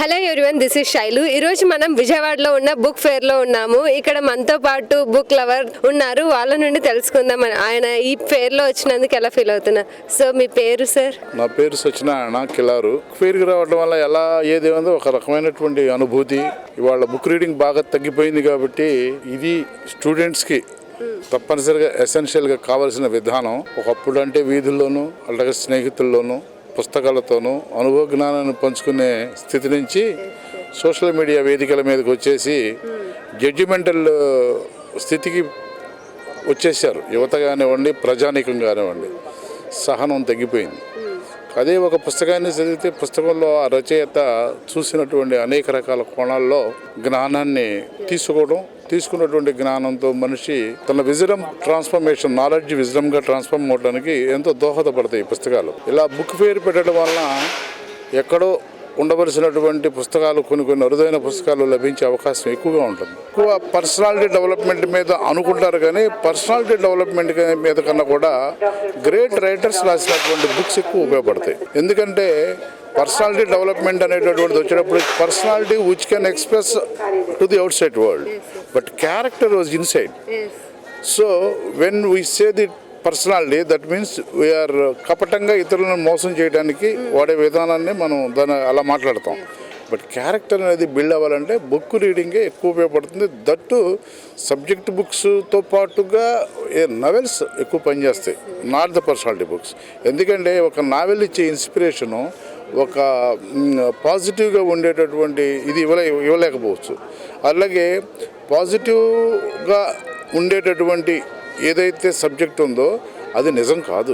Hello everyone, this is Shailu. ఈరోజు మనం విజయవాడలో ఉన్న బుక్ ఫేర్లో ఉన్నాము. ఇక్కడ మనతో పాటు బుక్ లవర్ ఉన్నారు. వాళ్ళ నుండి తెలుసుకుందాం ఆయన ఈ ఫేర్లో వచ్చినందుకు ఎలా ఫీల్ అవుతున్నారు. సో మీ పేరు సార్? నా పేరు సత్యనారాయణ కిలారు. ఫేర్కి రావడం వల్ల ఎలా ఏది ఉందో ఒక రకమైనటువంటి అనుభూతి. ఇవాళ బుక్ రీడింగ్ బాగా తగ్గిపోయింది కాబట్టి ఇది స్టూడెంట్స్కి తప్పనిసరిగా ఎసెన్షియల్గా కావాల్సిన విధానం. ఒకప్పుడు అంటే వీధుల్లోనూ అలాగే స్నేహితుల్లోనూ పుస్తకాలతోనూ అనుభవ జ్ఞానాన్ని పంచుకునే స్థితి నుంచి సోషల్ మీడియా వేదికల మీదకి వచ్చేసి జడ్జిమెంటల్ స్థితికి వచ్చేసారు. యువత కానివ్వండి, ప్రజానీకం కానివ్వండి, సహనం తగ్గిపోయింది. అదే ఒక పుస్తకాన్ని చదివితే పుస్తకంలో ఆ రచయిత చూసినటువంటి అనేక రకాల కోణాల్లో జ్ఞానాన్ని తీసుకున్నటువంటి జ్ఞానంతో మనిషి తన విజడమ్ ట్రాన్స్ఫర్మేషన్, నాలెడ్జ్ విజడమ్గా ట్రాన్స్ఫార్మ్ అవడానికి ఎంతో దోహదపడతాయి ఈ పుస్తకాలు. ఇలా బుక్ ఫేర్ పెట్టడం వలన ఎక్కడో ఉండవలసినటువంటి పుస్తకాలు కొన్ని అరుదైన పుస్తకాలు లభించే అవకాశం ఎక్కువగా ఉంటుంది. ఎక్కువ పర్సనాలిటీ డెవలప్మెంట్ మీద అనుకుంటారు, కానీ పర్సనాలిటీ డెవలప్మెంట్ మీద కన్నా కూడా గ్రేట్ రైటర్స్ రాసినటువంటి బుక్స్ ఎక్కువ ఉపయోగపడతాయి. ఎందుకంటే పర్సనాలిటీ డెవలప్మెంట్ అనేటటువంటిది వచ్చేటప్పుడు personality which can express to the outside world, but character was inside. So when we say the personality, that means we are కపటంగా ఇతరులను మోసం చేయడానికి వాడే విధానాన్ని మనం దాన్ని అలా మాట్లాడతాం. బట్ క్యారెక్టర్ అనేది బిల్డ్ అవ్వాలంటే బుక్ రీడింగే ఎక్కువ ఉపయోగపడుతుంది. దట్టు సబ్జెక్ట్ బుక్స్తో పాటుగా నవెల్స్ ఎక్కువ పనిచేస్తాయి, నాట్ ద పర్సనాలిటీ బుక్స్. ఎందుకంటే ఒక నావెల్ ఇచ్చే ఇన్స్పిరేషను ఒక పాజిటివ్గా ఉండేటటువంటి ఇది ఇవ్వలేకపోవచ్చు. అలాగే పాజిటివ్గా ఉండేటటువంటి ఏదైతే సబ్జెక్ట్ ఉందో అది నిజం కాదు.